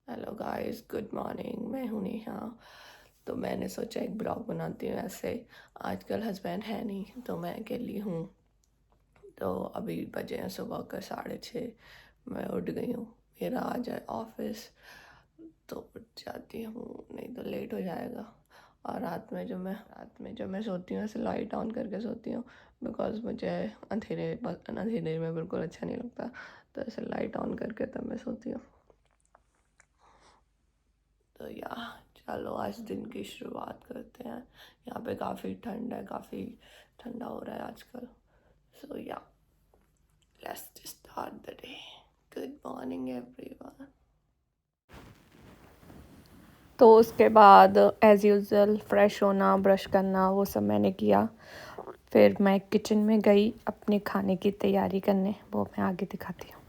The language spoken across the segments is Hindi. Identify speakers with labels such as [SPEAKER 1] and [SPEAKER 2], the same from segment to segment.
[SPEAKER 1] Hello guys, good morning. मैं हूँ नेहा। तो मैंने सोचा एक ब्लॉग बनाती हूँ। ऐसे आजकल हस्बैंड है नहीं तो मैं अकेली हूँ। तो अभी बजे हैं सुबह का 6:30। मैं उठ गई हूँ। मेरा आ जाए ऑफिस तो उठ जाती हूँ, नहीं तो लेट हो जाएगा। और रात में जब मैं सोती हूँ ऐसे लाइट ऑन करके सोती हूँ, बिकॉज मुझे अंधेरे में बिल्कुल अच्छा नहीं लगता। तो ऐसे लाइट ऑन करके तब मैं सोती हूँ। तो चलो आज दिन की शुरुआत करते हैं। यहाँ पे काफ़ी ठंड है, काफ़ी ठंडा हो रहा है आजकल। So let's start the day. Good morning everyone. तो उसके बाद एज़ यूज़ुअल फ्रेश होना, ब्रश करना, वो सब मैंने किया। फिर मैं किचन में गई अपने खाने की तैयारी करने, वो मैं आगे दिखाती हूँ।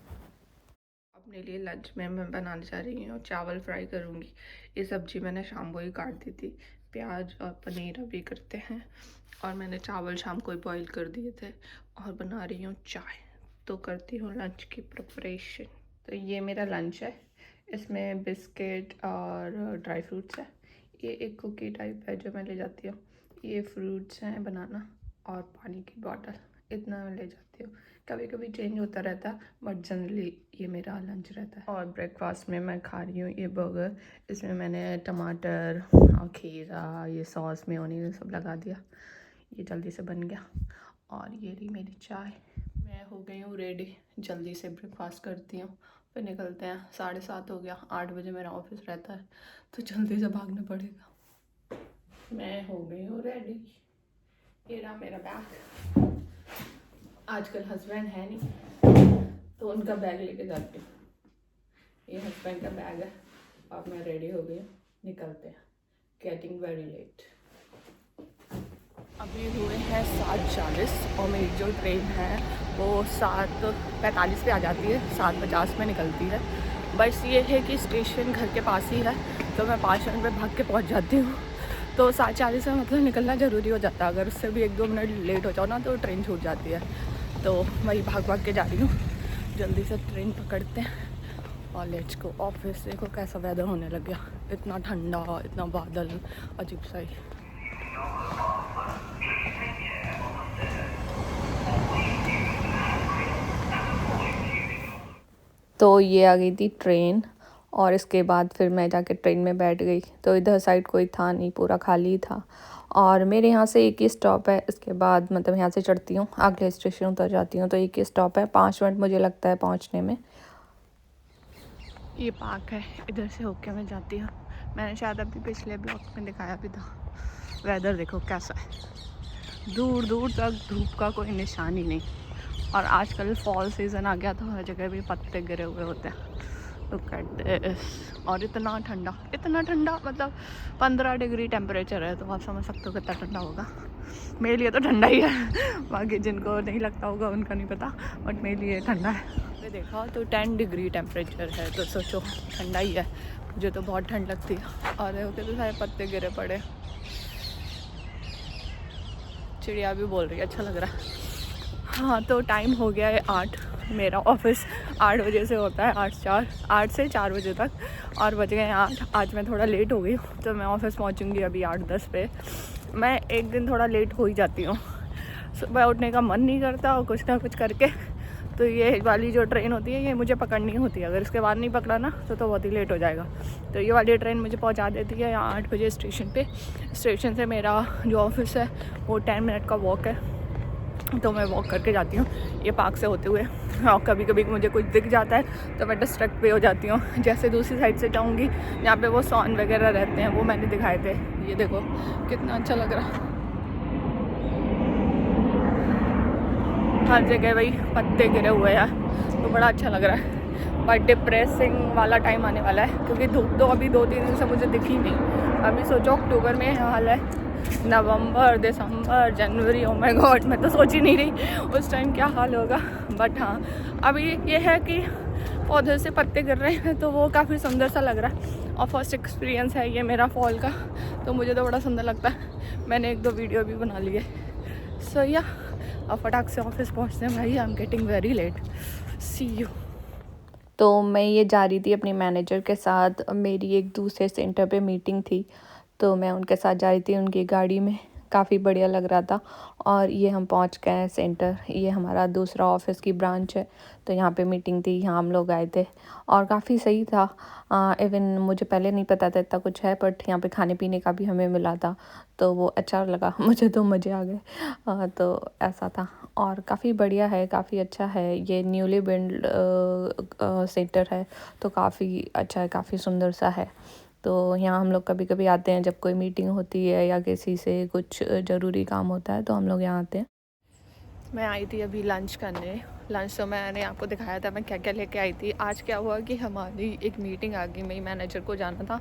[SPEAKER 1] अपने लिए लंच में मैं बनाने जा रही हूँ, चावल फ्राई करूँगी। ये सब्ज़ी मैंने शाम को ही काट दी थी। प्याज और पनीर अभी करते हैं। और मैंने चावल शाम को ही बॉईल कर दिए थे। और बना रही हूँ चाय। तो करती हूँ लंच की प्रिपरेशन। तो ये मेरा लंच है। इसमें बिस्किट और ड्राई फ्रूट्स है। ये एक कुकी टाइप है जो मैं ले जाती हूँ। ये फ्रूट्स हैं, बनाना और पानी की बॉटल, इतना मैं ले जाती हूँ। कभी कभी चेंज होता रहता है, बट जनरली ये मेरा लंच रहता है। और ब्रेकफास्ट में मैं खा रही हूँ ये बर्गर। इसमें मैंने टमाटर और खीरा, ये सॉस मेयोनीज सब लगा दिया। ये जल्दी से बन गया। और ये रही मेरी चाय। मैं हो गई हूँ रेडी, जल्दी से ब्रेकफास्ट करती हूँ, फिर निकलते हैं। 7:30 हो गया, 8 बजे मेरा ऑफिस रहता है, तो जल्दी से भागना पड़ेगा। मैं हो गई हूँ रेडी। ये रहा मेरा बैग। आजकल हस्बैंड है नहीं तो उनका बैग लेके जाती हूँ। ये हस्बैंड का बैग है। अब मैं रेडी हो गई हूँ, निकलते हैं। Getting very late. अभी हुए हैं 7:40 और मेरी जो ट्रेन है वो 7:45 पे आ जाती है, 7:50 में निकलती है। बस ये है कि स्टेशन घर के पास ही है, तो मैं 5 मिनट में भाग के पहुँच जाती हूँ। तो 7:40 में मतलब निकलना ज़रूरी हो जाता है। अगर उससे भी 1-2 मिनट लेट हो जाओ ना तो ट्रेन छूट जाती है। तो वही भाग भाग के जा रही हूँ। जल्दी से ट्रेन पकड़ते हैं और लेट्स गो ऑफिस। देखो कैसा वेदर होने लग गया, इतना ठंडा, इतना बादल, अजीब सा ही। तो ये आ गई थी ट्रेन। और इसके बाद फिर मैं जाके ट्रेन में बैठ गई। तो इधर साइड कोई था नहीं, पूरा खाली था। और मेरे यहाँ से एक ही स्टॉप है। इसके बाद मतलब यहाँ से चढ़ती हूँ, अगले स्टेशन उतर जाती हूँ। तो एक ही स्टॉप है, 5 मिनट मुझे लगता है पहुँचने में। ये पार्क है, इधर से होके मैं जाती हूँ। मैंने शायद अभी पिछले ब्लॉग में दिखाया भी था। वेदर देखो कैसा है, दूर दूर तक धूप का कोई निशान ही नहीं। और आजकल फॉल सीज़न आ गया, तो हर जगह भी पत्ते गिरे हुए होते हैं। Look at this. और इतना ठंडा, इतना ठंडा, मतलब 15 डिग्री टेम्परेचर है। तो आप समझ सकते हो कितना ठंडा होगा। मेरे लिए तो ठंडा ही है, बाकी जिनको नहीं लगता होगा उनका नहीं पता, बट मेरे लिए ठंडा है। मैंने देखा तो 10 डिग्री टेम्परेचर है, तो सोचो ठंडा ही है। मुझे तो बहुत ठंड लगती है। और देखो तो सारे पत्ते गिरे पड़े। चिड़िया भी बोल रही है, अच्छा लग रहा है। हाँ, तो टाइम हो गया है 8। मेरा ऑफिस 8 बजे से होता है, 8 से 4 बजे तक। और बज गए 8। आज मैं थोड़ा लेट हो गई हूँ, तो मैं ऑफिस पहुँचूँगी अभी 8:10 पे। मैं एक दिन थोड़ा लेट हो ही जाती हूँ, सुबह उठने का मन नहीं करता और कुछ ना कुछ करके। तो ये वाली जो ट्रेन होती है ये मुझे पकड़नी होती है। अगर इसके बाद नहीं पकड़ा ना तो बहुत ही लेट हो जाएगा। तो ये वाली ट्रेन मुझे पहुंचा देती है यहाँ 8 बजे स्टेशन पे। स्टेशन से मेरा जो ऑफिस है वो 10 मिनट का वॉक है, तो मैं वॉक करके जाती हूँ ये पार्क से होते हुए। और कभी कभी मुझे कुछ दिख जाता है तो मैं डिस्ट्रैक्ट भी हो जाती हूँ। जैसे दूसरी साइड से जाऊँगी, जहाँ पे वो सॉन वगैरह रहते हैं, वो मैंने दिखाए थे। ये देखो कितना अच्छा लग रहा है, हर जगह वही पत्ते गिरे हुए हैं, तो बड़ा अच्छा लग रहा है। बट डिप्रेसिंग वाला टाइम आने वाला है, क्योंकि धूप तो अभी 2-3 दिन से मुझे दिखी नहीं। अभी सोचो अक्टूबर में हाल है, नवंबर, दिसंबर, जनवरी, ओ माय गॉड, मैं तो सोच ही नहीं रही उस टाइम क्या हाल होगा। बट हाँ, अभी ये है कि पौधे से पत्ते गिर रहे हैं, तो वो काफ़ी सुंदर सा लग रहा है। और फर्स्ट एक्सपीरियंस है ये मेरा फॉल का, तो मुझे तो बड़ा सुंदर लगता है। मैंने 1-2 वीडियो भी बना ली है। सो अब फटाक से ऑफिस पहुँचते हैं भाई। I am getting very late. See you. तो मैं ये जा रही थी अपनी मैनेजर के साथ, मेरी एक दूसरे सेंटर पे मीटिंग थी, तो मैं उनके साथ जा रही थी उनकी गाड़ी में। काफ़ी बढ़िया लग रहा था। और ये हम पहुंच गए हैं सेंटर, ये हमारा दूसरा ऑफिस की ब्रांच है। तो यहाँ पे मीटिंग थी, यहाँ हम लोग आए थे और काफ़ी सही था। इवन मुझे पहले नहीं पता था इतना कुछ है, बट यहाँ पे खाने पीने का भी हमें मिला था, तो वो अच्छा लगा। मुझे तो मज़े आ गए। तो ऐसा था और काफ़ी बढ़िया है, काफ़ी अच्छा है। ये न्यूली बिल्ड सेंटर है, तो काफ़ी अच्छा है, काफ़ी सुंदर सा है। तो यहाँ हम लोग कभी कभी आते हैं जब कोई मीटिंग होती है या किसी से कुछ ज़रूरी काम होता है, तो हम लोग यहाँ आते हैं। मैं आई थी अभी लंच करने। लंच तो मैंने आपको दिखाया था मैं क्या क्या लेके आई थी। आज क्या हुआ कि हमारी एक मीटिंग आ गई, मेरी मैनेजर को जाना था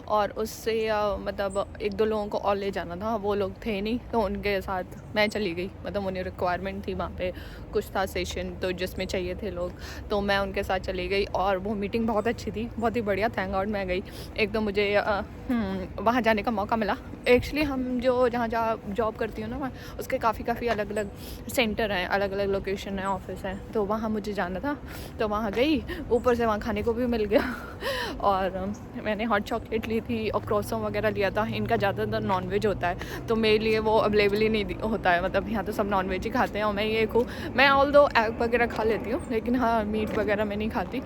[SPEAKER 1] और उससे मतलब एक दो लोगों को और ले जाना था, वो लोग थे नहीं, तो उनके साथ मैं चली गई। मतलब उन्हें रिक्वायरमेंट थी वहाँ पे, कुछ था सेशन तो जिसमें चाहिए थे लोग, तो मैं उनके साथ चली गई। और वो मीटिंग बहुत अच्छी थी, बहुत ही बढ़िया, थैंक गॉड मैं गई। एक तो मुझे वहाँ जाने का मौका मिला। एक्चुअली हम जो जहाँ जॉब करती हूँ ना, वहाँ उसके काफ़ी अलग अलग सेंटर हैं, अलग अलग लोकेशन है, ऑफिस है, तो वहाँ मुझे जाना था, तो वहाँ गई। ऊपर से वहाँ खाने को भी मिल गया। और मैंने हॉट चॉकलेट ली थी और क्रॉसों वगैरह लिया था। इनका ज़्यादातर नॉनवेज होता है, तो मेरे लिए वो अवेलेबल ही नहीं होता है। मतलब यहाँ तो सब नॉनवेज ही खाते हैं और मैं ये मैं ऑल दो एग वगैरह खा लेती हूँ, लेकिन हाँ मीट वगैरह मैं नहीं खाती।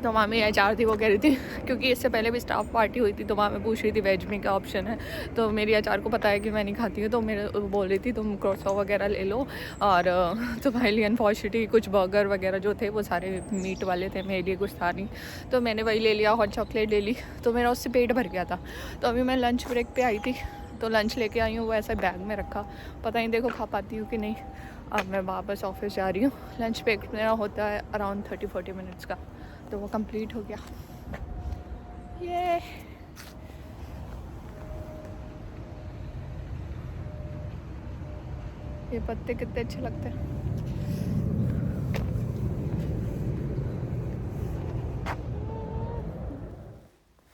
[SPEAKER 1] तो वहाँ में HR थी, वो कह रही थी, क्योंकि इससे पहले भी स्टाफ पार्टी हुई थी, तो वहाँ मैं पूछ रही थी वेज में क्या ऑप्शन है। तो मेरी HR को पता है कि मैं नहीं खाती हूँ, तो मेरे बोल रही थी तुम क्रॉसो वगैरह ले लो। और तुम्हारे लिए अनफॉर्चुनेटली कुछ बर्गर वगैरह जो थे वो सारे मीट वाले थे, मेरे लिए कुछ था नहीं, तो मैंने वही ले लिया, हॉट चॉकलेट ले ली, तो मेरा उससे पेट भर गया था। तो अभी मैं लंच ब्रेक पर आई थी, तो लंच लेके आई हूँ, वो ऐसा बैग में रखा, पता नहीं देखो खा पाती हूँ कि नहीं। अब मैं वापस ऑफिस जा रही हूँ। लंच ब्रेक मेरा होता है अराउंड 30-40 मिनट्स का, तो वो कंप्लीट हो गया। ये पत्ते कितने अच्छे लगते हैं।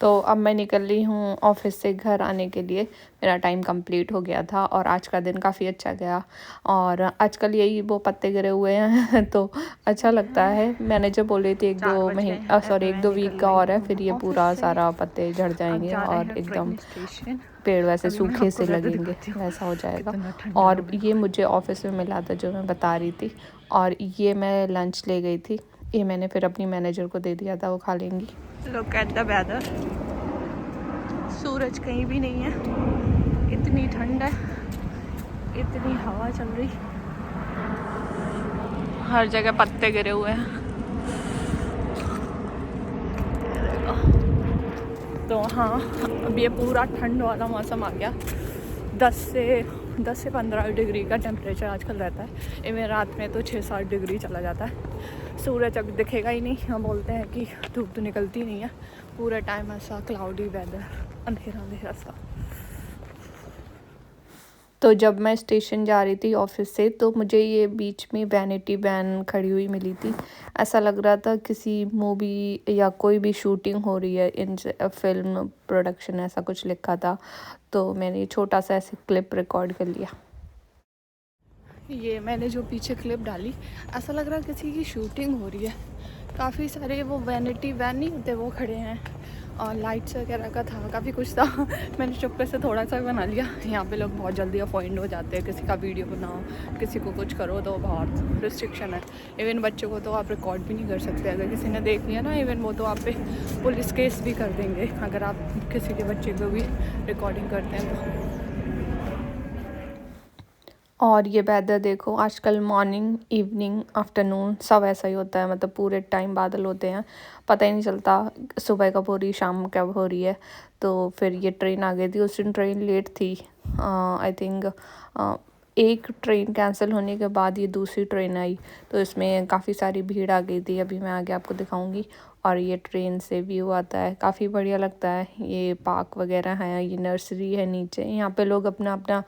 [SPEAKER 1] तो अब मैं निकल रही हूँ ऑफिस से घर आने के लिए। मेरा टाइम कंप्लीट हो गया था और आज का दिन काफ़ी अच्छा गया। और आजकल यही वो पत्ते गिरे हुए हैं तो अच्छा लगता है। मैनेजर बोल रही थी
[SPEAKER 2] 4 बज गए हैं और मैं
[SPEAKER 1] 1-2 वीक
[SPEAKER 2] निकल
[SPEAKER 1] का
[SPEAKER 2] रही
[SPEAKER 1] और है,
[SPEAKER 2] हूँ
[SPEAKER 1] फिर ये
[SPEAKER 2] ऑफिस
[SPEAKER 1] पूरा
[SPEAKER 2] से।
[SPEAKER 1] सारा पत्ते झड़
[SPEAKER 2] अब
[SPEAKER 1] जाएंगे
[SPEAKER 2] जा रहे
[SPEAKER 1] और
[SPEAKER 2] हैं
[SPEAKER 1] एकदम
[SPEAKER 2] ट्रेन स्टेशन।
[SPEAKER 1] पेड़ वैसे
[SPEAKER 2] अभी मैं
[SPEAKER 1] सूखे
[SPEAKER 2] आपको
[SPEAKER 1] से
[SPEAKER 2] वेदर
[SPEAKER 1] लगेंगे,
[SPEAKER 2] दिखाती हूँ
[SPEAKER 1] वैसा हो जाएगा।
[SPEAKER 2] कितना ठंडा है
[SPEAKER 1] और
[SPEAKER 2] अभी।
[SPEAKER 1] ये मुझे ऑफिस में मिला था जो मैं बता रही थी, और ये मैं लंच ले गई थी, ये मैंने फिर अपनी मैनेजर को दे दिया था, वो खा लेंगी।
[SPEAKER 2] लुक एट द वेदर, सूरज कहीं भी नहीं है, इतनी ठंड है, इतनी हवा चल रही, हर जगह पत्ते गिरे हुए हैं। तो हाँ, अब ये पूरा ठंड वाला मौसम आ गया। 10 से 15 डिग्री का टेम्परेचर आजकल रहता है। इवन रात में तो 6-7 डिग्री चला जाता है। सूरज अब दिखेगा ही नहीं, हम बोलते हैं कि धूप तो निकलती नहीं है, पूरा टाइम ऐसा क्लाउडी वेदर, अंधेरा अंधेरा सा। तो जब मैं स्टेशन जा रही थी ऑफिस से, तो मुझे ये बीच में वैनिटी वैन खड़ी हुई मिली थी। ऐसा लग रहा था किसी मूवी या कोई भी शूटिंग हो रही है, इन फिल्म प्रोडक्शन ऐसा कुछ लिखा था, तो मैंने ये छोटा सा ऐसे क्लिप रिकॉर्ड कर लिया। ये मैंने जो पीछे क्लिप डाली, ऐसा लग रहा है किसी की शूटिंग हो रही है। काफ़ी सारे वो वैनिटी वैन नहीं होते वो खड़े हैं, और लाइट्स वगैरह का था, काफ़ी कुछ था। मैंने चुपके से थोड़ा सा बना लिया। यहाँ पे लोग बहुत जल्दी अपॉइंट हो जाते हैं, किसी का वीडियो बनाओ, किसी को कुछ करो तो बहुत रिस्ट्रिक्शन है। इवन बच्चों को तो आप रिकॉर्ड भी नहीं कर सकते, अगर किसी ने देख लिया ना, इवन वो तो आप पे पुलिस केस भी कर देंगे अगर आप किसी के बच्चे को भी रिकॉर्डिंग करते हैं तो। और ये वेदर देखो, आजकल मॉर्निंग, इवनिंग, आफ्टरनून सब ऐसा ही होता है, मतलब पूरे टाइम बादल होते हैं, पता ही नहीं चलता सुबह कब हो रही, शाम कब हो रही है। तो फिर ये ट्रेन आ गई थी, उस दिन ट्रेन लेट थी, आई थिंक एक ट्रेन कैंसिल होने के बाद ये दूसरी ट्रेन आई, तो इसमें काफ़ी सारी भीड़ आ गई थी। अभी मैं आगे आपको दिखाऊंगी। और ये ट्रेन से व्यू आता है, काफ़ी बढ़िया लगता है। ये पार्क वगैरह है, ये नर्सरी है नीचे, यहाँ पे लोग अपना अपना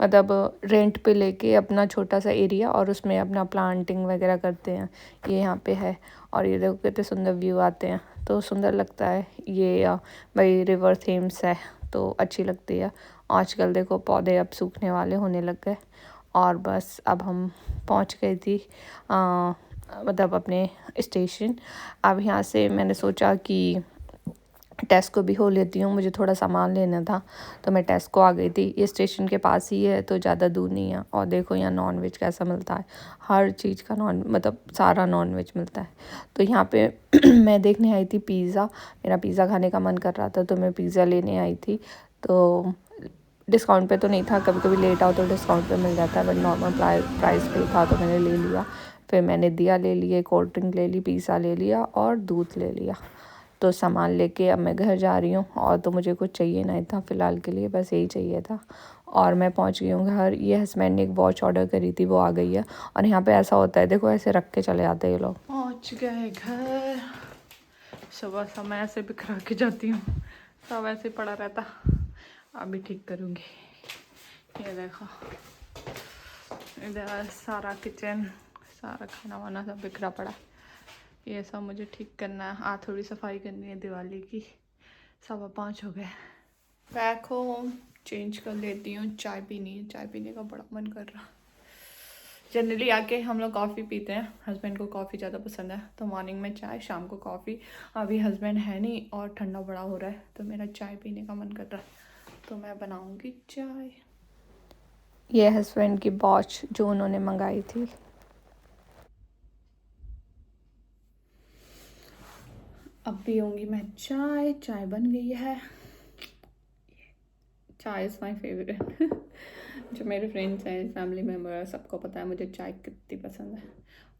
[SPEAKER 2] मतलब रेंट पे लेके अपना छोटा सा एरिया और उसमें अपना प्लांटिंग वगैरह करते हैं, ये यहाँ पे है। और ये देखो कितने सुंदर व्यू आते हैं, तो सुंदर लगता है। ये भाई रिवर थेम्स है, तो अच्छी लगती है। आजकल देखो पौधे अब सूखने वाले होने लग गए। और बस अब हम पहुँच गई थी मतलब अपने स्टेशन। अब यहाँ से मैंने सोचा कि टेस्को भी हो लेती हूँ, मुझे थोड़ा सामान लेना था तो मैं टेस्को आ गई थी। ये स्टेशन के पास ही है तो ज़्यादा दूर नहीं है। और देखो यहाँ नॉन वेज कैसा मिलता है, हर चीज़ का नॉन मतलब सारा नॉन वेज मिलता है। तो यहाँ पे मैं देखने आई थी पिज़्ज़ा, मेरा पिज़्ज़ा खाने का मन कर रहा था तो मैं पिज़्ज़ा लेने आई थी। तो डिस्काउंट पे तो नहीं था, कभी कभी लेट आओ तो डिस्काउंट पे मिल जाता है, बट नॉर्मल प्राइस पे था तो मैंने ले लिया। फिर मैंने दिया ले लिए, कोल्ड ड्रिंक ले ली, पिज़्ज़ा ले लिया और दूध ले लिया। तो सामान लेके अब मैं घर जा रही हूँ। और तो मुझे कुछ चाहिए नहीं था फ़िलहाल के लिए, बस यही चाहिए था। और मैं पहुँच गई हूँ घर। ये हस्बैंड ने एक वॉच ऑर्डर करी थी, वो आ गई है। और यहाँ पे ऐसा होता है, देखो ऐसे रख के चले जाते हैं ये लोग।
[SPEAKER 1] पहुँच गए घर। सुबह समय ऐसे बिखरा के जाती हूँ, सब ऐसे पड़ा रहता। अभी ठीक करूँगी। ये देखो, इधर सारा किचन, सारा खाना वाना सब बिखरा पड़ा। ये सब मुझे ठीक करना है। आज थोड़ी सफाई करनी है दिवाली की। 5:15 हो गए। बैक होम चेंज कर लेती हूँ, चाय पीनी है, चाय पीने का बड़ा मन कर रहा। जनरली आके हम लोग कॉफ़ी पीते हैं, हस्बैंड को कॉफ़ी ज़्यादा पसंद है, तो मॉर्निंग में चाय, शाम को कॉफ़ी। अभी हस्बैंड है नहीं और ठंडा बड़ा हो रहा है तो मेरा चाय पीने का मन कर रहा है, तो मैं बनाऊँगी चाय।
[SPEAKER 2] ये हस्बैंड की वॉच जो उन्होंने मंगाई थी।
[SPEAKER 1] अब पीऊँगी मैं चाय। चाय बन गई है। चाय इज़ माई फेवरेट। जो मेरे फ्रेंड्स हैं, फैमिली मेम्बर है, सबको पता है मुझे चाय कितनी पसंद है।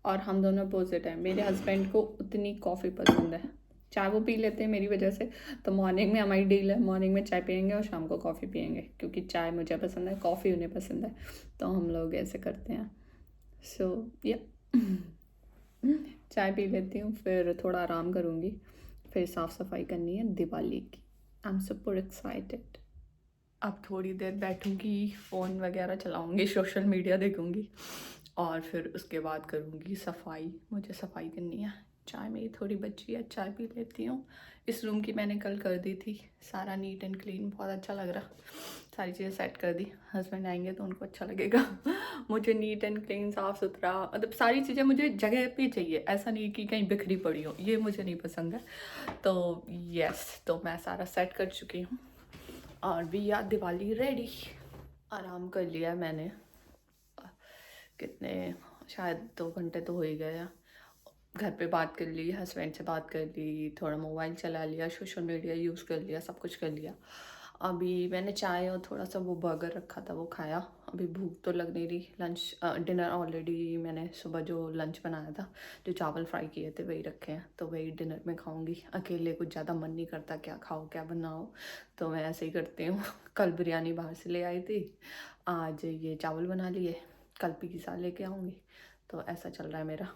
[SPEAKER 1] और हम दोनों अपोजिट हैं। मेरे हस्बैंड को उतनी कॉफ़ी पसंद है, चाय वो पी लेते हैं मेरी वजह से। तो मॉर्निंग में हमारी डील है, मॉर्निंग में चाय पियेंगे और शाम को कॉफ़ी पियेंगे, क्योंकि चाय मुझे पसंद है, कॉफ़ी उन्हें पसंद है, तो हम लोग ऐसे करते हैं। सो या चाय पी लेती हूँ, फिर थोड़ा आराम करूँगी, फिर साफ़ सफाई करनी है दिवाली की। I am super excited. अब थोड़ी देर बैठूंगी, फ़ोन वगैरह चलाऊंगी, सोशल मीडिया देखूंगी और फिर उसके बाद करूंगी सफाई। मुझे सफाई करनी है। चाय मेरी थोड़ी बची है, चाय पी लेती हूँ। इस रूम की मैंने कल कर दी थी, सारा नीट एंड क्लीन, बहुत अच्छा लग रहा। सारी चीज़ें सेट कर दी। हस्बैंड आएंगे तो उनको अच्छा लगेगा। मुझे नीट एंड क्लीन, साफ़ सुथरा, मतलब सारी चीज़ें मुझे जगह पे चाहिए, ऐसा नहीं कि कहीं बिखरी पड़ी हो, ये मुझे नहीं पसंद है। तो यस, तो मैं सारा सेट कर चुकी हूँ और वी आर दिवाली रेडी। आराम कर लिया मैंने, कितने, शायद 2 घंटे तो हो ही गए हैं। घर पे बात कर ली, हस्बैंड से बात कर ली, थोड़ा मोबाइल चला लिया, सोशल मीडिया यूज़ कर लिया, सब कुछ कर लिया। अभी मैंने चाय और थोड़ा सा वो बर्गर रखा था वो खाया। अभी भूख तो लग नहीं रही। लंच डिनर ऑलरेडी मैंने सुबह जो लंच बनाया था, जो चावल फ्राई किए थे वही रखे हैं, तो वही डिनर में खाऊंगी। अकेले कुछ ज़्यादा मन नहीं करता, क्या खाओ क्या बनाओ, तो मैं ऐसे ही करती हूँ। कल बिरयानी बाहर से ले आई थी, आज ये चावल बना लिए, कल पिज़्ज़ा लेके आऊँगी, तो ऐसा चल रहा है मेरा।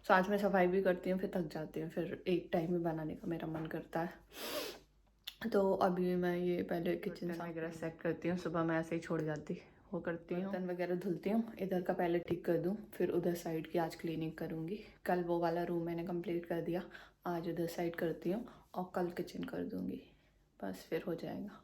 [SPEAKER 1] सो आज मैं सफाई भी करती हूँ, फिर थक जाती हूँ, फिर एक टाइम में बनाने का मेरा मन करता है। तो अभी मैं ये पहले किचन वगैरह सेट करती हूँ, सुबह मैं ऐसे ही छोड़ जाती, वो करती हूँ, बर्तन वगैरह धुलती हूँ। इधर का पहले ठीक कर दूँ, फिर उधर साइड की आज क्लीनिंग करूँगी। कल वो वाला रूम मैंने कंप्लीट कर दिया, आज उधर साइड करती हूँ और कल किचन कर दूँगी, बस फिर हो जाएगा।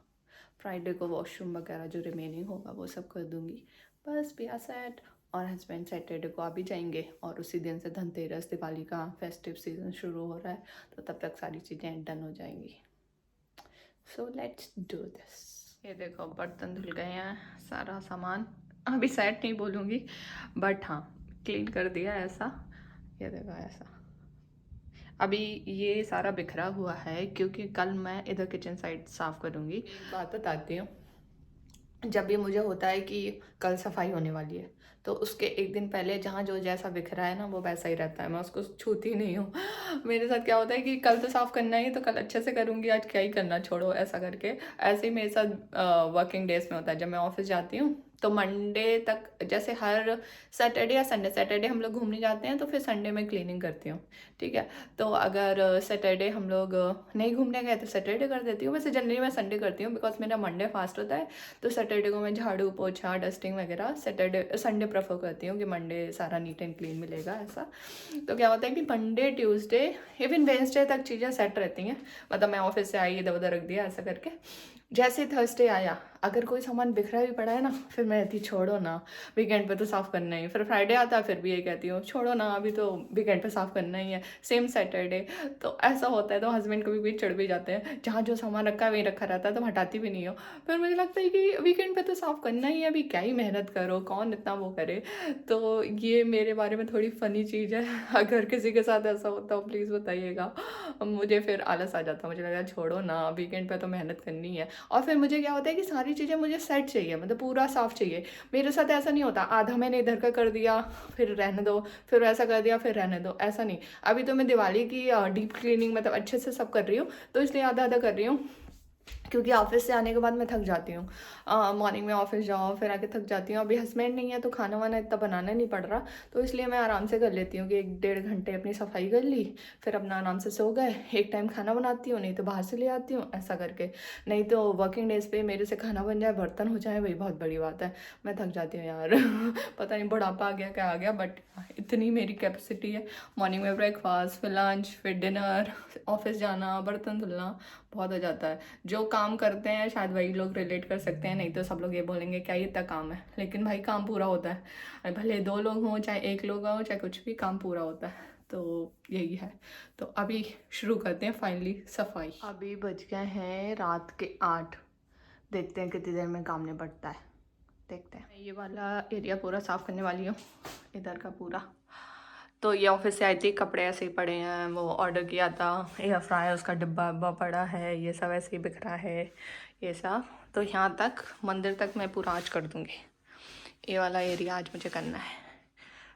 [SPEAKER 1] फ्राइडे को वॉशरूम वगैरह जो रिमेनिंग होगा वो सब कर दूँगी, बस बिया सेट। और हस्बैंड सैटरडे को आ भी जाएंगे और उसी दिन से धनतेरस, दिवाली का फेस्टिव सीज़न शुरू हो रहा है, तो तब तक सारी चीज़ें डन हो जाएंगी। So let's do this. ये देखो बर्तन धुल गए हैं, सारा सामान अभी सेट नहीं बोलूँगी, बट हाँ क्लीन कर दिया ऐसा। ये देखो ऐसा। अभी ये सारा बिखरा हुआ है क्योंकि कल मैं इधर किचन साइड साफ़ करूँगी। एक बात बताती हूँ, जब भी मुझे होता है कि कल सफाई होने वाली है, तो उसके एक दिन पहले जहाँ जो जैसा बिखरा है ना वो वैसा ही रहता है, मैं उसको छूती नहीं हूँ। मेरे साथ क्या होता है कि कल तो साफ़ करना ही, तो कल अच्छे से करूँगी, आज क्या ही करना, छोड़ो, ऐसा करके। ऐसे ही मेरे साथ वर्किंग डेज में होता है। जब मैं ऑफिस जाती हूँ तो मंडे तक, जैसे हर सैटरडे या संडे, सैटरडे हम लोग घूमने जाते हैं तो फिर संडे में क्लीनिंग करती हूँ, ठीक है। तो अगर सैटरडे हम लोग नहीं घूमने गए तो सैटरडे कर देती हूँ। वैसे जनरली मैं संडे करती हूँ, बिकॉज मेरा मंडे फास्ट होता है, तो सैटरडे को मैं झाड़ू पोछा डस्टिंग वगैरह संडे प्रेफर करती हूँ कि मंडे सारा नीट एंड क्लीन मिलेगा ऐसा। तो क्या होता है कि मंडे ट्यूसडे इवन वेंसडे तक चीज़ें सेट रहती हैं, मतलब मैं ऑफिस से आई, इधर उधर रख दिया ऐसा करके। जैसे थर्सडे आया, अगर कोई सामान बिखरा भी पड़ा है ना, फिर मैं कहती छोड़ो ना, वीकेंड पे तो साफ़ करना ही है। फिर फ्राइडे आता है, फिर भी ये कहती हूँ छोड़ो ना, अभी तो वीकेंड पे साफ़ करना ही है। Same Saturday. तो ऐसा होता है, तो हस्बैंड कभी भी चिढ़ भी जाते हैं, जहाँ जो सामान रखा है वहीं रखा रहता है, तो हटाती भी नहीं हो। फिर मुझे लगता है कि वीकेंड पे तो साफ़ करना ही है, अभी क्या ही मेहनत करो, कौन इतना वो करे। तो ये मेरे बारे में थोड़ी फ़नी चीज़ है। अगर किसी के साथ ऐसा होता हो प्लीज़ बताइएगा। मुझे फिर आलस आ जाता, मुझे लगा छोड़ो ना, वीकेंड पे तो मेहनत करनी है। और फिर मुझे क्या होता है कि सारी चीज़ें मुझे सेट चाहिए, मतलब पूरा साफ़ चाहिए। मेरे साथ ऐसा नहीं होता, आधा मैंने इधर का कर दिया फिर रहने दो, फिर वैसा कर दिया फिर रहने दो, ऐसा नहीं। अभी तो मैं दिवाली की डीप क्लीनिंग मतलब अच्छे से सब कर रही हूँ, तो इसलिए आधा आधा कर रही हूँ। क्योंकि ऑफिस से आने के बाद मैं थक जाती हूँ। मॉर्निंग में ऑफिस जाओ फिर आके थक जाती हूँ। अभी हस्बैंड नहीं है तो खाना वाना इतना बनाना नहीं पड़ रहा, तो इसलिए मैं आराम से कर लेती हूँ कि 1-1.5 घंटे अपनी सफाई कर ली, फिर अपना आराम से सो गए। एक टाइम खाना बनाती हूँ, नहीं तो बाहर से ले आती हूँ, ऐसा करके। नहीं तो वर्किंग डेज पे मेरे से खाना बन जाए, बर्तन हो जाए, वही बहुत बड़ी बात है। मैं थक जाती हूँ यार। पता नहीं बुढ़ापा आ गया क्या आ गया, बट इतनी मेरी कैपेसिटी है। मॉर्निंग में ब्रेकफास्ट, फिर लंच, फिर डिनर, ऑफिस जाना, बर्तन धुलना, बहुत हो जाता है। जो काम करते हैं शायद वही लोग रिलेट कर सकते हैं, नहीं तो सब लोग ये बोलेंगे क्या ये इतना काम है, लेकिन भाई काम पूरा होता है। भले 2 लोग हों चाहे 1 लोग हों चाहे कुछ भी, काम पूरा होता है। तो यही है। तो अभी शुरू करते हैं फाइनली सफाई। अभी बज गए हैं रात के 8। देखते हैं कितनी देर में काम निपटता है, देखते हैं। ये वाला एरिया पूरा साफ़ करने वाली हूँ, इधर का पूरा। तो ये ऑफिस से आई थी, कपड़े ऐसे ही पड़े हैं, वो ऑर्डर किया था एयर फ्रायर, उसका डिब्बा डिब्बा पड़ा है, ये सब ऐसे ही बिखरा है ये सब। तो यहाँ तक मंदिर तक मैं पूरा आज कर दूँगी। ये वाला एरिया आज मुझे करना है,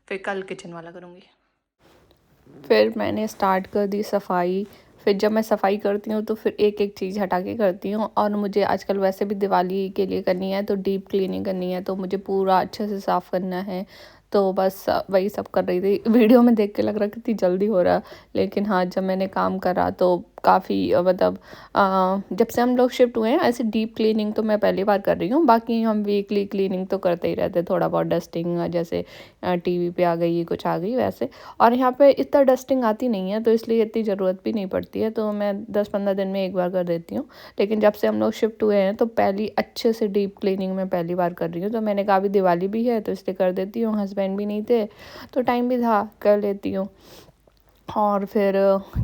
[SPEAKER 1] फिर कल किचन वाला करूँगी।
[SPEAKER 2] फिर मैंने स्टार्ट कर दी सफाई। फिर जब मैं सफाई करती हूँ तो फिर एक एक चीज़ हटा के करती हूँ, और मुझे आजकल वैसे भी दिवाली के लिए करनी है, तो डीप क्लीनिंग करनी है, तो मुझे पूरा अच्छे से साफ़ करना है। तो बस वही सब कर रही थी। वीडियो में देख के लग रहा कितनी जल्दी हो रहा, लेकिन हाँ जब मैंने काम करा तो काफ़ी मतलब जब से हम लोग शिफ्ट हुए हैं ऐसे डीप क्लीनिंग तो मैं पहली बार कर रही हूँ। बाकी हम वीकली क्लीनिंग तो करते ही रहते, थोड़ा बहुत डस्टिंग, जैसे टीवी पे आ गई कुछ आ गई वैसे। और यहाँ पे इतना डस्टिंग आती नहीं है, तो इसलिए इतनी ज़रूरत भी नहीं पड़ती है, तो मैं 10-15 दिन में एक बार कर देती हूँ। लेकिन जब से हम लोग शिफ्ट हुए हैं तो पहली अच्छे से डीप क्लीनिंग मैं पहली बार कर रही हूँ। तो मैंने कहा अभी दिवाली भी है तो इसलिए कर देती हूँ, हस्बैंड भी नहीं थे तो टाइम भी था, कर लेती हूँ। और फिर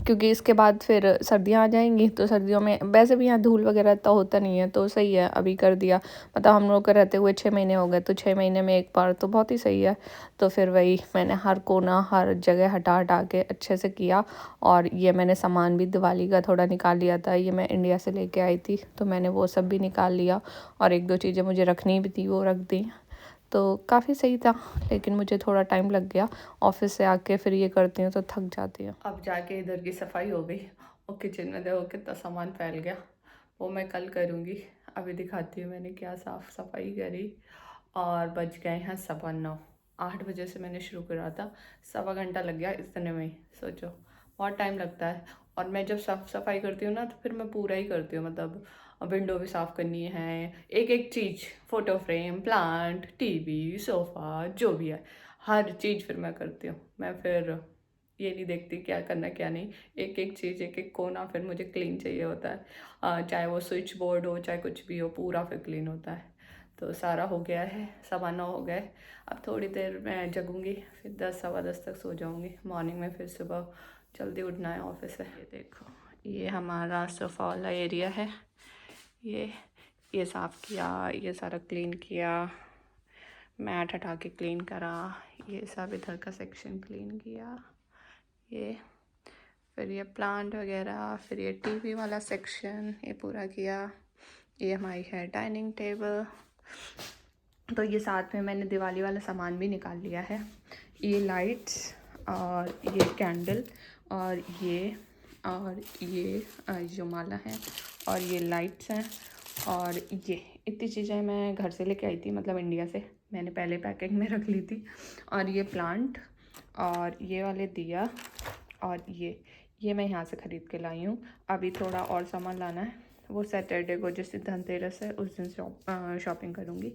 [SPEAKER 2] क्योंकि इसके बाद फिर सर्दियाँ आ जाएंगी, तो सर्दियों में वैसे भी यहाँ धूल वगैरह इतना होता नहीं है, तो सही है अभी कर दिया। मतलब हम लोग को रहते हुए 6 महीने हो गए, तो 6 महीने में एक बार तो बहुत ही सही है। तो फिर वही मैंने हर कोना हर जगह हटा हटा के अच्छे से किया। और ये मैंने सामान भी दिवाली का थोड़ा निकाल लिया था, ये मैं इंडिया से लेके आई थी, तो मैंने वो सब भी निकाल लिया। और 1-2 चीज़ें मुझे रखनी भी थी वो रख दी। तो काफ़ी सही था, लेकिन मुझे थोड़ा टाइम लग गया। ऑफिस से आके फिर ये करती हूँ तो थक जाती हूँ।
[SPEAKER 1] अब जाके इधर की सफाई हो गई, और किचन में देखो कितना सामान फैल गया, वो मैं कल करूँगी। अभी दिखाती हूँ मैंने क्या साफ़ सफाई करी। और बज गए हैं 9:15। 8 बजे से मैंने शुरू करा था, 1.25 घंटा लग गया इतने में ही, सोचो बहुत टाइम लगता है। और मैं जब साफ़ सफाई करती हूँ ना तो फिर मैं पूरा ही करती हूँ, मतलब विंडो भी साफ़ करनी है, एक एक चीज़, photo frame, plant, TV, sofa, जो भी है हर चीज़ फिर मैं करती हूँ। मैं फिर ये नहीं देखती क्या करना क्या नहीं, एक एक चीज़ एक एक कोना फिर मुझे क्लीन चाहिए होता है। चाहे वो स्विच बोर्ड हो चाहे कुछ भी हो, पूरा फिर क्लीन होता है। तो सारा हो गया है, 9:15 हो गए। अब थोड़ी देर मैं जगूंगी, फिर 10 सवा 10 तक सो जाऊंगी। मॉर्निंग में फिर सुबह जल्दी उठना है ऑफिस से। ये देखो, ये हमारा सोफ़ा वाला एरिया है, ये साफ़ किया, ये सारा क्लीन किया, मैट हटा के क्लीन करा, ये सब इधर का सेक्शन क्लीन किया, ये फिर ये प्लांट वगैरह, फिर ये टीवी वाला सेक्शन ये पूरा किया। ये हमारी है डाइनिंग टेबल। तो ये साथ में मैंने दिवाली वाला सामान भी निकाल लिया है, ये लाइट्स और ये कैंडल और ये जो माला है और ये लाइट्स हैं। और ये इतनी चीज़ें मैं घर से लेके आई थी, मतलब इंडिया से मैंने पहले पैकिंग में रख ली थी। और ये प्लांट और ये वाले दिया और ये मैं यहाँ से ख़रीद के लाई हूँ। अभी थोड़ा और सामान लाना है, वो सैटरडे को जिस दिन धनतेरस है उस दिन शॉपिंग करूँगी।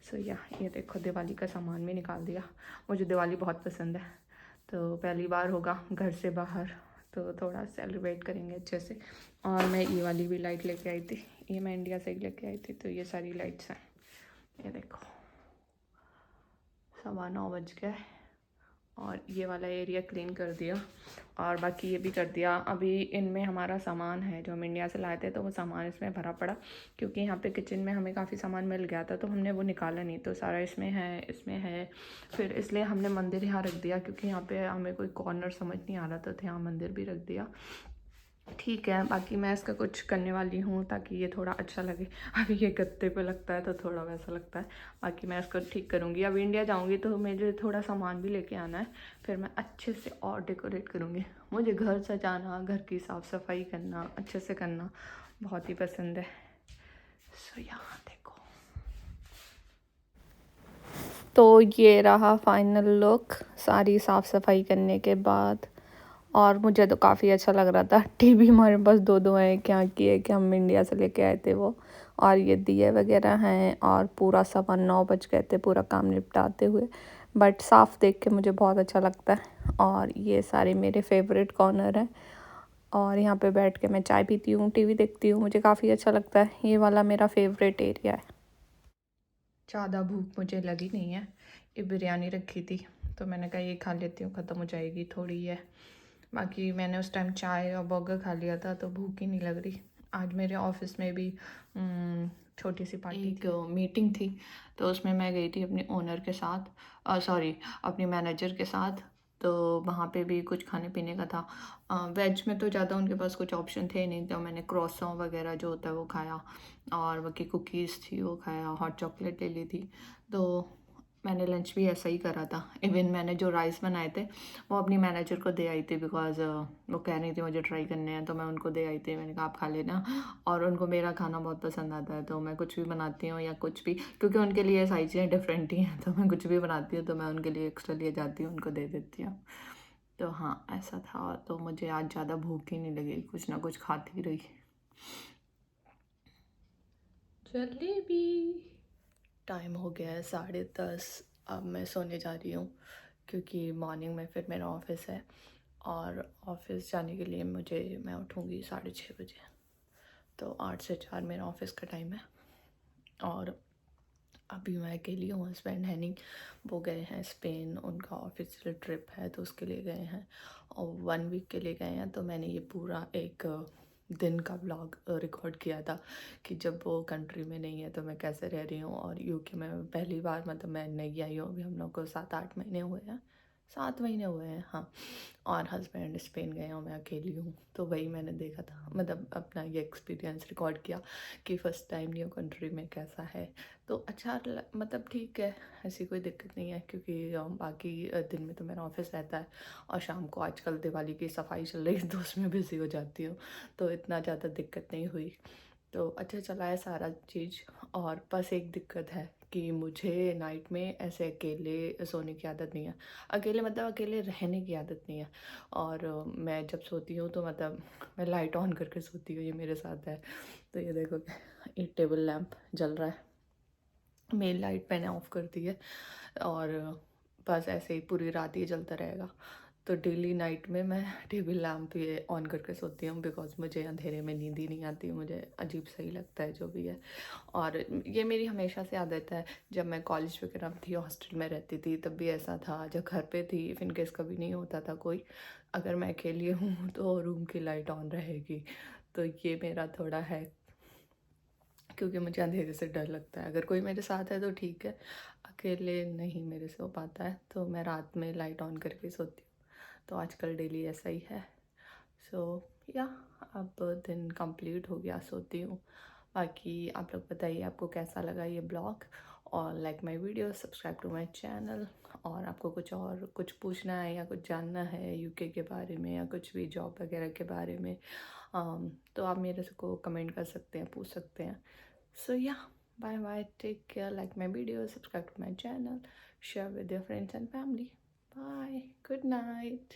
[SPEAKER 1] सो ये देखो दिवाली का सामान भी निकाल दिया। मुझे दिवाली बहुत पसंद है, तो पहली बार होगा घर से बाहर,
[SPEAKER 2] तो थोड़ा सेलिब्रेट करेंगे अच्छे से। और मैं ये वाली भी लाइट लेके आई थी, ये मैं इंडिया से ही लेके आई थी। तो ये सारी लाइट्स हैं, ये देखो 9:15 बज गए। और ये वाला एरिया क्लीन कर दिया और बाकी ये भी कर दिया। अभी इनमें हमारा सामान है जो हम इंडिया से लाए थे, तो वो सामान इसमें भरा पड़ा, क्योंकि यहाँ पे किचन में हमें काफ़ी सामान मिल गया था तो हमने वो निकाला नहीं, तो सारा इसमें है। फिर इसलिए हमने मंदिर यहाँ रख दिया, क्योंकि यहाँ पे हमें कोई कॉर्नर समझ नहीं आ रहा था, तो यहाँ मंदिर भी रख दिया। ठीक है, बाकी मैं इसका कुछ करने वाली हूँ ताकि ये थोड़ा अच्छा लगे। अभी ये गत्ते पे लगता है तो थोड़ा वैसा लगता है, बाकी मैं इसको ठीक करूँगी। अब इंडिया जाऊँगी तो मुझे थोड़ा सामान भी लेके आना है, फिर मैं अच्छे से और डेकोरेट करूँगी। मुझे घर सजाना, घर की साफ़ सफाई करना, अच्छे से करना बहुत ही पसंद है। सो यहाँ देखो, तो ये रहा फाइनल लुक सारी साफ़ सफाई करने के बाद। और मुझे तो काफ़ी अच्छा लग रहा था। टीवी हमारे पास दो हैं, क्या किए कि हम इंडिया से लेके आए थे वो। और ये दिए वगैरह हैं और पूरा 9:15 बज गए थे पूरा काम निपटाते हुए। बट साफ़ देख के मुझे बहुत अच्छा लगता है। और ये सारे मेरे फेवरेट कॉर्नर हैं और यहाँ पे बैठ के मैं चाय पीती हूँ, टीवी देखती हूँ, मुझे काफ़ी अच्छा लगता है। ये वाला मेरा फेवरेट एरिया है। ज़्यादा भूख मुझे लगी नहीं है, ये बिरयानी रखी थी तो मैंने कहा ये खा लेती हूँ, ख़त्म हो जाएगी, थोड़ी है। बाकी मैंने उस टाइम चाय और बर्गर खा लिया था तो भूख ही नहीं लग रही। आज मेरे ऑफिस में भी छोटी सी पार्टी एक मीटिंग थी, तो उसमें मैं गई थी अपने ओनर के साथ, सॉरी अपनी मैनेजर के साथ। तो वहाँ पे भी कुछ खाने पीने का था। वेज में तो ज़्यादा उनके पास कुछ ऑप्शन थे नहीं, तो मैंने क्रॉसों वगैरह जो होता है वो खाया और बाकी कुकीज़ थी वो खाया, हॉट चॉकलेट ले ली थी। तो मैंने लंच भी ऐसा ही करा था। इवन मैंने जो राइस बनाए थे वो अपनी मैनेजर को दे आई थी, बिकॉज वो कह रही थी मुझे ट्राई करने हैं, तो मैं उनको दे आई थी। मैंने कहा आप खा लेना। और उनको मेरा खाना बहुत पसंद आता है, तो मैं कुछ भी बनाती हूँ या कुछ भी, क्योंकि उनके लिए सारी चीज़ें डिफरेंट ही हैं, तो मैं कुछ भी बनाती हूँ तो मैं उनके लिए एक्स्ट्रा लिए जाती हूँ, उनको दे देती हूँ। तो हाँ ऐसा था, तो मुझे आज ज़्यादा भूख ही नहीं लगी, कुछ ना कुछ खाती रही। जलेबी। टाइम हो गया है 10:30, अब मैं सोने जा रही हूँ, क्योंकि मॉर्निंग में फिर मेरा ऑफिस है और ऑफिस जाने के लिए मैं उठूँगी 6:30 बजे। तो 8 से 4 मेरा ऑफिस का टाइम है। और अभी मैं अकेली हूँ, हस्बैंड है नहीं, वो गए हैं स्पेन, उनका ऑफिशियल ट्रिप है तो उसके लिए गए हैं और 1 वीक के लिए गए हैं। तो मैंने ये पूरा एक दिन का व्लॉग रिकॉर्ड किया था कि जब वो कंट्री में नहीं है तो मैं कैसे रह रही हूँ। और यूके में पहली बार, मतलब मैं नहीं आई हूँ, अभी हम लोग को 7-8 महीने हुए हैं, 7 महीने हुए हैं हाँ। और हस्बैंड स्पेन गए और मैं अकेली हूँ, तो वही मैंने देखा था, मतलब अपना ये एक्सपीरियंस रिकॉर्ड किया कि फ़र्स्ट टाइम न्यू कंट्री में कैसा है। तो अच्छा मतलब ठीक है, ऐसी कोई दिक्कत नहीं है, क्योंकि बाकी दिन में तो मेरा ऑफिस रहता है और शाम को आजकल दिवाली की सफाई चल रही है तो उसमें बिज़ी हो जाती हूँ, तो इतना ज़्यादा दिक्कत नहीं हुई। तो अच्छा चला है सारा चीज़। और बस एक दिक्कत है कि मुझे नाइट में ऐसे अकेले सोने की आदत नहीं है। अकेले मतलब अकेले रहने की आदत नहीं है। और मैं जब सोती हूँ तो मतलब मैं लाइट ऑन करके सोती हूँ, ये मेरे साथ है। तो ये देखो ये टेबल लैंप जल रहा है, मेन लाइट मैंने ऑफ कर दी है और बस ऐसे ही पूरी रात ये जलता रहेगा। तो डेली नाइट में मैं टेबल लैंप ये ऑन करके सोती हूँ, बिकॉज मुझे अंधेरे में नींद ही नहीं आती, मुझे अजीब सही लगता है जो भी है। और ये मेरी हमेशा से आदत है, जब मैं कॉलेज वगैरह में थी, हॉस्टल में रहती थी, तब भी ऐसा था। जब घर पे थी, इफ इन केस कभी नहीं होता था कोई, अगर मैं अकेली हूँ तो रूम की लाइट ऑन रहेगी। तो ये मेरा थोड़ा है, क्योंकि मुझे अंधेरे से डर लगता है। अगर कोई मेरे साथ है तो ठीक है, अकेले नहीं मेरे से हो पाता है, तो मैं रात में लाइट ऑन करके सोती हूँ। तो आजकल डेली ऐसा ही है। सो या अब दिन कंप्लीट हो गया, सोती हूँ। बाकी आप लोग बताइए आपको कैसा लगा ये ब्लॉग, और like my video, subscribe to my channel. और आपको कुछ और कुछ पूछना है या कुछ जानना है यूके के बारे में या कुछ भी जॉब वगैरह के बारे में, तो आप मेरे से को कमेंट कर सकते हैं, पूछ सकते हैं। So yeah, bye bye, take care, like my videos, subscribe to my channel, share with your friends and family. Bye, good night.